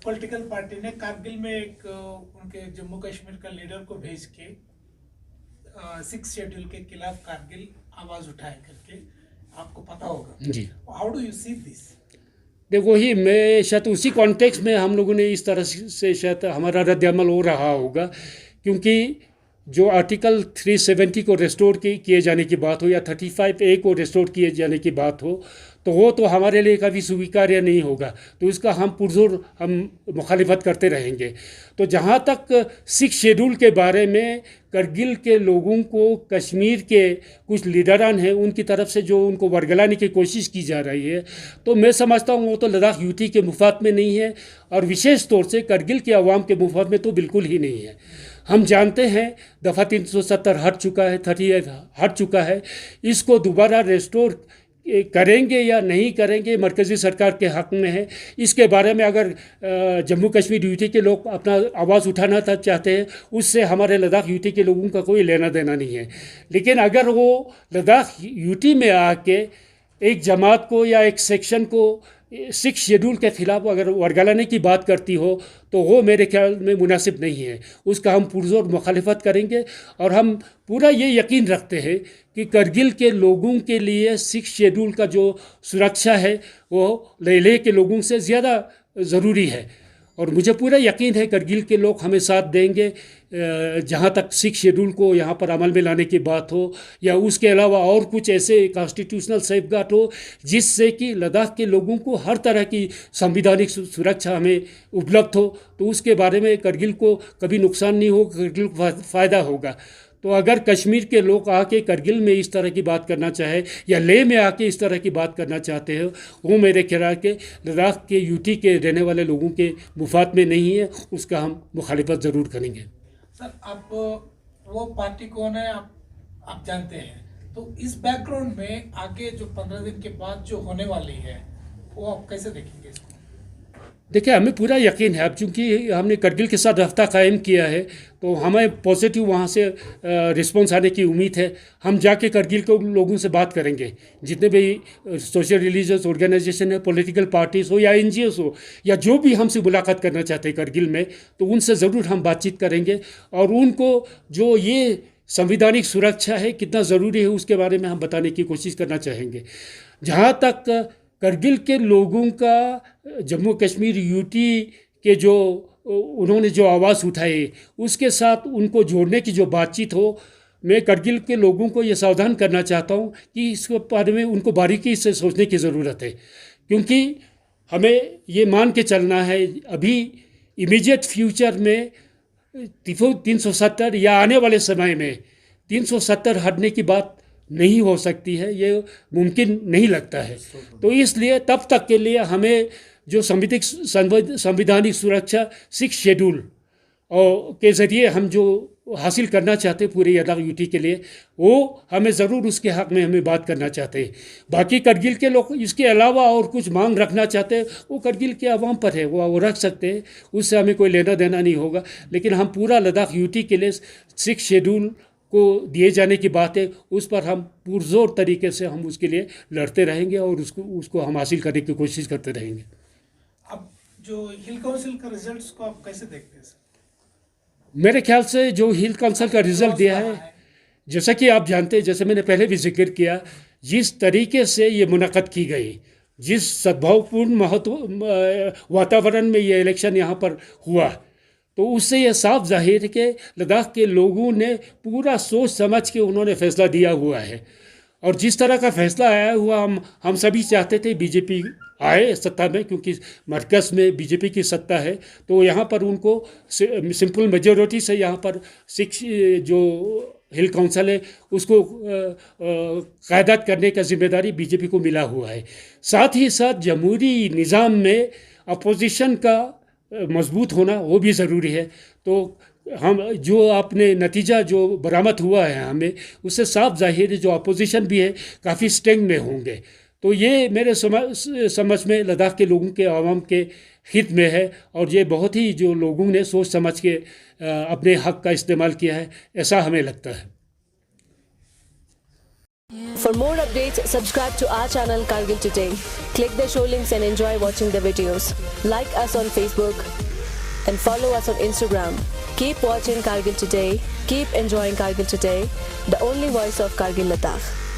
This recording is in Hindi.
पॉलिटिकल पार्टी ने कारगिल में एक उनके जम्मू कश्मीर का लीडर को भेज के 6 शेड्यूल के खिलाफ कारगिल आवाज उठाए करके, आपको पता होगा जी। How do you see this? देखो ही मैं शायद उसी कॉन्टेक्स्ट में हम लोगों ने इस तरह से शायद हमारा रद्द-ए-अमल हो रहा होगा, क्योंकि जो आर्टिकल 370 को रेस्टोर किए जाने की बात हो या 35A को रेस्टोर किए जाने की बात हो, तो वो तो हमारे लिए कभी स्वीकार्य नहीं होगा, तो इसका हम पुरजोर हम मुखालिफत करते रहेंगे। तो जहाँ तक 6 शेड्यूल के बारे में करगिल के लोगों को कश्मीर के कुछ लीडरान हैं उनकी तरफ से जो उनको वर्गलाने की कोशिश की जा रही है, तो मैं समझता हूँ वो तो लद्दाख यूटी के मुफाद में नहीं है, और विशेष तौर से करगिल के अवाम के मुफाद में तो बिल्कुल ही नहीं है। हम जानते हैं दफ़ा 370 हट चुका है, 38 हट चुका है, इसको दोबारा रेस्टोर करेंगे या नहीं करेंगे मरकज़ी सरकार के हक़ में है। इसके बारे में अगर जम्मू कश्मीर यूटी के लोग अपना आवाज़ उठाना चाहते हैं, उससे हमारे लद्दाख यूटी के लोगों का कोई लेना देना नहीं है। लेकिन अगर वो लद्दाख यूटी में आके एक जमात को या एक सेक्शन को 6 शेड्यूल के ख़िलाफ़ अगर वर्गलाने की बात करती हो, तो वो मेरे ख्याल में मुनासिब नहीं है। उसका हम पुरजोर मुखालिफत करेंगे, और हम पूरा ये यकीन रखते हैं कि करगिल के लोगों के लिए 6 शेड्यूल का जो सुरक्षा है वो लेह के लोगों से ज़्यादा ज़रूरी है, और मुझे पूरा यकीन है करगिल के लोग हमें साथ देंगे। जहाँ तक 6 शेड्यूल को यहाँ पर अमल में लाने की बात हो, या उसके अलावा और कुछ ऐसे कॉन्स्टिट्यूशनल सेफगार्ड हो जिससे कि लद्दाख के लोगों को हर तरह की संविधानिक सुरक्षा हमें उपलब्ध हो, तो उसके बारे में करगिल को कभी नुकसान नहीं होगा, करगिल को फ़ायदा होगा। तो अगर कश्मीर के लोग आके करगिल में इस तरह की बात करना चाहे या लेह में आके इस तरह की बात करना चाहते हो, वो मेरे ख्याल के लद्दाख के यूटी के रहने वाले लोगों के मुफाद में नहीं है, उसका हम मुखालिफत ज़रूर करेंगे। सर, आप वो पार्टी कौन है आप जानते हैं, तो इस बैकग्राउंड में आगे जो 15 दिन के बाद जो होने वाली है वो आप कैसे देखेंगे इसको? देखिए, हमें पूरा यकीन है, अब चूँकि हमने करगिल के साथ राब्ता कायम किया है, तो हमें पॉजिटिव वहाँ से रिस्पॉन्स आने की उम्मीद है। हम जाके करगिल के लोगों से बात करेंगे, जितने भी सोशल रिलीजियस ऑर्गेनाइजेशन है, पॉलिटिकल पार्टीज़ हो या NGOs हो, या जो भी हमसे मुलाकात करना चाहते हैं करगिल में, तो उनसे ज़रूर हम बातचीत करेंगे, और उनको जो ये संविधानिक सुरक्षा है कितना ज़रूरी है उसके बारे में हम बताने की कोशिश करना चाहेंगे। जहाँ तक करगिल के लोगों का जम्मू कश्मीर यूटी के जो उन्होंने जो आवाज़ उठाई उसके साथ उनको जोड़ने की जो बातचीत हो, मैं करगिल के लोगों को ये सावधान करना चाहता हूँ कि इसके बारे में उनको बारीकी से सोचने की ज़रूरत है, क्योंकि हमें ये मान के चलना है अभी इमीडिएट फ्यूचर में 370 या आने वाले समय में 370 हटने की बात नहीं हो सकती है, ये मुमकिन नहीं लगता है। तो इसलिए तब तक के लिए हमें जो संविधानिक सुरक्षा 6 शेड्यूल और के ज़रिए हम जो हासिल करना चाहते हैं पूरे लद्दाख यूटी के लिए, वो हमें ज़रूर उसके हक़ में हमें बात करना चाहते हैं। बाकी करगिल के लोग इसके अलावा और कुछ मांग रखना चाहते हैं, वो करगिल के अवाम पर है, वो रख सकते हैं, उससे हमें कोई लेना देना नहीं होगा। लेकिन हम पूरा लद्दाख यूटी के लिए 6 शेड्यूल को दिए जाने की बात है, उस पर हम पुरजोर तरीके से हम उसके लिए लड़ते रहेंगे, और उसको हम हासिल करने की कोशिश करते रहेंगे। अब जो हिल काउंसिल का रिजल्ट्स को आप कैसे देखते हैं? मेरे ख्याल से जो हिल काउंसिल का रिज़ल्ट दिया है, जैसा कि आप जानते हैं, जैसे मैंने पहले भी जिक्र किया, जिस तरीके से ये मुनक़द की गई, जिस सद्भावपूर्ण वातावरण में ये इलेक्शन यहाँ पर हुआ, तो उससे ये साफ जाहिर है कि लद्दाख के लोगों ने पूरा सोच समझ के उन्होंने फ़ैसला दिया हुआ है। और जिस तरह का फ़ैसला आया हुआ, हम सभी चाहते थे बीजेपी आए सत्ता में, क्योंकि मरकज़ में बीजेपी की सत्ता है, तो यहाँ पर उनको सिंपल मेजॉरिटी से यहाँ पर 6 जो हिल काउंसिल है उसको क़यादत करने का जिम्मेदारी बीजेपी को मिला हुआ है। साथ ही साथ जमहूरी निज़ाम में अपोजिशन का मजबूत होना वो भी ज़रूरी है। तो हम जो आपने नतीजा जो बरामद हुआ है हमें, उससे साफ जाहिर है जो अपोजिशन भी है काफ़ी स्ट्रेंथ में होंगे। तो ये मेरे समझ में लद्दाख के लोगों के आवाम के हित में है, और ये बहुत ही जो लोगों ने सोच समझ के अपने हक़ का इस्तेमाल किया है, ऐसा हमें लगता है। For more updates, subscribe to our channel Kargil Today. Click the show links and enjoy watching the videos. Like us on Facebook and follow us on Instagram. Keep watching Kargil Today. Keep enjoying Kargil Today, the only voice of Kargil Ladakh.